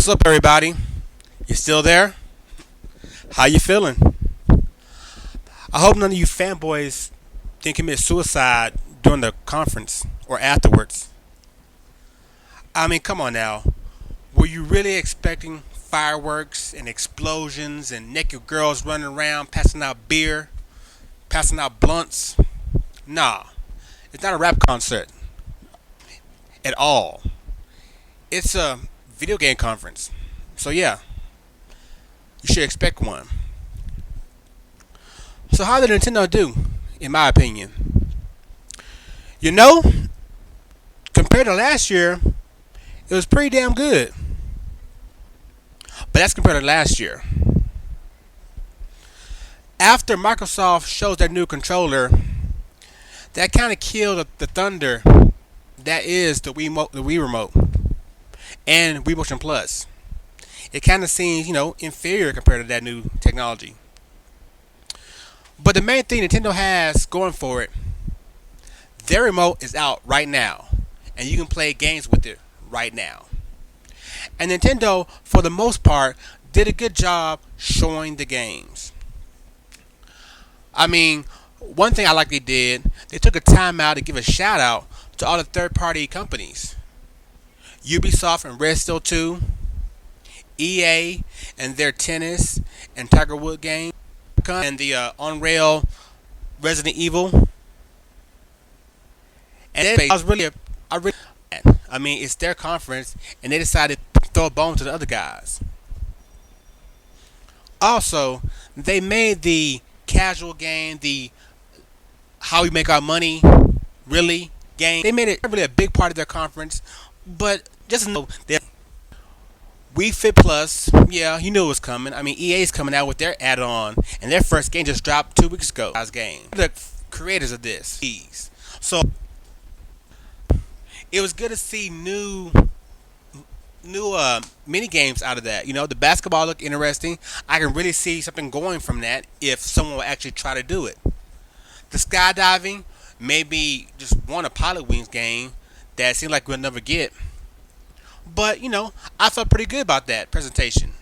What's up, everybody? You still there? How you feeling? I hope none of you fanboys didn't commit suicide during the conference or afterwards. I mean, come on now. Were you really expecting fireworks and explosions and naked girls running around passing out beer, passing out blunts? Nah, it's not a rap concert at all. It's a video game conference. So yeah, you should expect one. So how did Nintendo do, in my opinion? You know, compared to last year, it was pretty damn good. But that's compared to last year. After Microsoft shows their new controller, that kind of killed the thunder that is the Wii remote and Wii Motion Plus. It kind of seems, inferior compared to that new technology. But the main thing Nintendo has going for it, their remote is out right now, and you can play games with it right now. And Nintendo, for the most part, did a good job showing the games. I mean, one thing I like they did, they took a time out to give a shout out to all the third party companies. Ubisoft and Red Steel 2, EA and their tennis and Tiger Wood game, and the on-rail Resident Evil. And I mean, it's their conference, and they decided to throw a bone to the other guys. Also, they made the casual game, the how we make our money, really game. They made it really a big part of their conference, but just know that Wii Fit Plus, yeah, you knew it was coming. I mean, EA's coming out with their add-on, and their first game just dropped 2 weeks ago. Game. The creators of this, so it was good to see new mini games out of that. The basketball looked interesting. I can really see something going from that if someone will actually try to do it. The skydiving, maybe just one a Pilot Wings game that seemed like we'll never get. But, I felt pretty good about that presentation.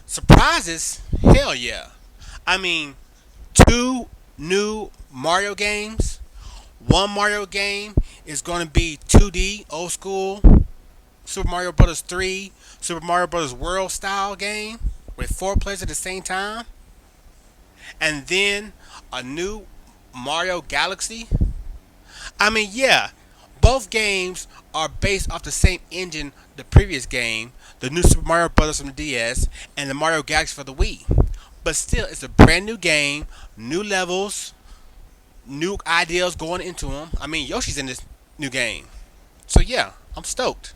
Surprises? Hell yeah. I mean, 2 new Mario games. One Mario game is going to be 2D, old school, Super Mario Bros. 3, Super Mario Bros. World style game with 4 players at the same time. And then a new Mario Galaxy. I mean, yeah, both games are based off the same engine the previous game, the new Super Mario Bros. From the DS, and the Mario Galaxy for the Wii. But still, it's a brand new game, new levels, new ideas going into them. I mean, Yoshi's in this new game. So yeah, I'm stoked.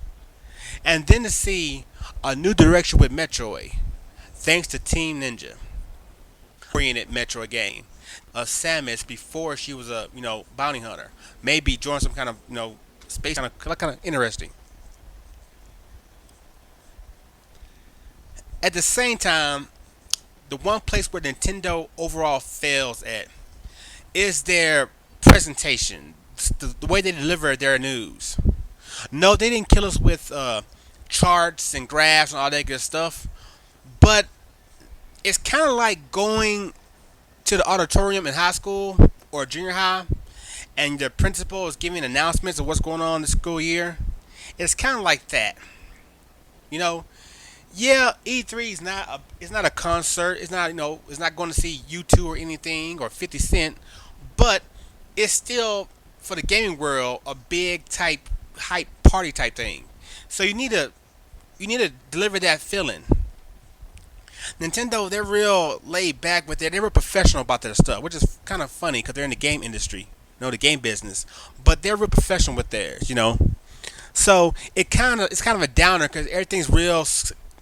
And then to see a new direction with Metroid, thanks to Team Ninja. Oriented Metroid game of Samus before she was a bounty hunter. Maybe join some kind of space kind of interesting. At the same time, the one place where Nintendo overall fails at is their presentation, the way they deliver their news. No, they didn't kill us with charts and graphs and all that good stuff, but it's kind of like going to the auditorium in high school or junior high, and the principal is giving announcements of what's going on this school year. It's kind of like that, Yeah, E3 is not a concert. It's not it's not going to see U2 or anything or 50 Cent, but it's still for the gaming world a big type hype party type thing. So you need to deliver that feeling. Nintendo, they're real laid back with they're real professional about their stuff, which is kind of funny because they're in the game industry, the game business. But they're real professional with theirs. So it's kind of a downer because everything's real,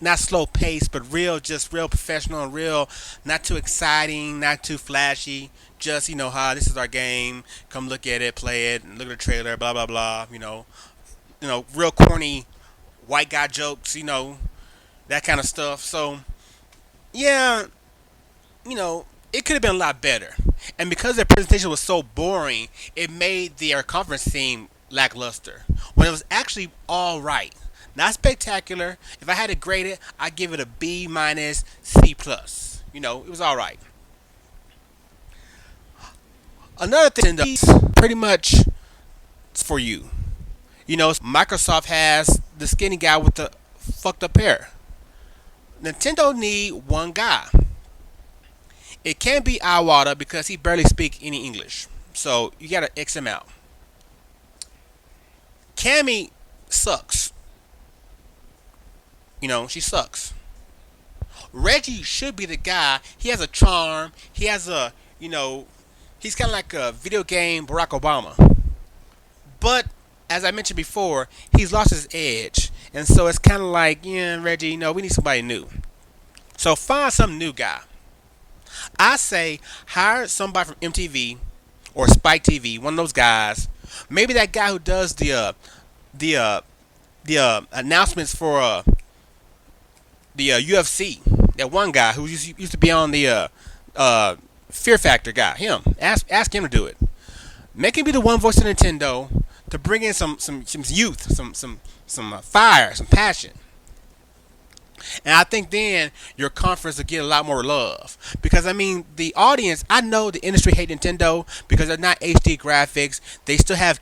not slow paced, but just real professional and real, not too exciting, not too flashy. Just how this is our game. Come look at it, play it, and look at the trailer, blah blah blah. Real corny white guy jokes. That kind of stuff. So yeah, it could have been a lot better. And because their presentation was so boring, it made their conference seem lackluster. When it was actually all right. Not spectacular. If I had to grade it, I'd give it a B minus C plus. It was all right. Another thing that's pretty much for you. Microsoft has the skinny guy with the fucked up hair. Nintendo need one guy. It can't be Iwata because he barely speak any English. So you gotta X him out. Cammy sucks. She sucks. Reggie should be the guy. He has a charm. He has he's kind of like a video game Barack Obama. But as I mentioned before, he's lost his edge, and so it's kind of like, yeah, Reggie, we need somebody new. So find some new guy. I say hire somebody from MTV or Spike TV, one of those guys. Maybe that guy who does the announcements for the UFC. That one guy who used to be on the Fear Factor guy. Him. Ask him to do it. Make him be the one voice of Nintendo to bring in some youth, some fire, some passion. And I think then your conference will get a lot more love. Because, the audience, I know the industry hate Nintendo because they're not HD graphics. They still have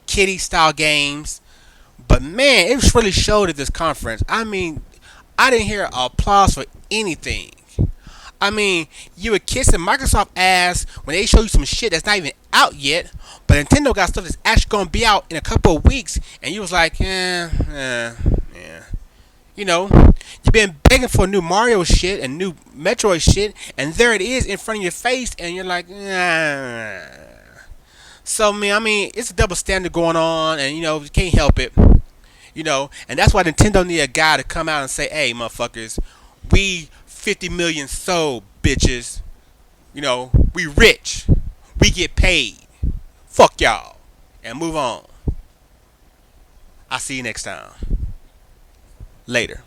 kiddie style games. But, man, it really showed at this conference. I didn't hear applause for anything. You were kissing Microsoft ass when they show you some shit that's not even out yet. But Nintendo got stuff that's actually going to be out in a couple of weeks. And you was like, yeah. You've been begging for new Mario shit and new Metroid shit, and there it is in front of your face, and you're like, nah. So, it's a double standard going on, and, you can't help it. And that's why Nintendo need a guy to come out and say, hey, motherfuckers, we 50 million sold, bitches. We rich. We get paid. Fuck y'all. And move on. I'll see you next time. Later.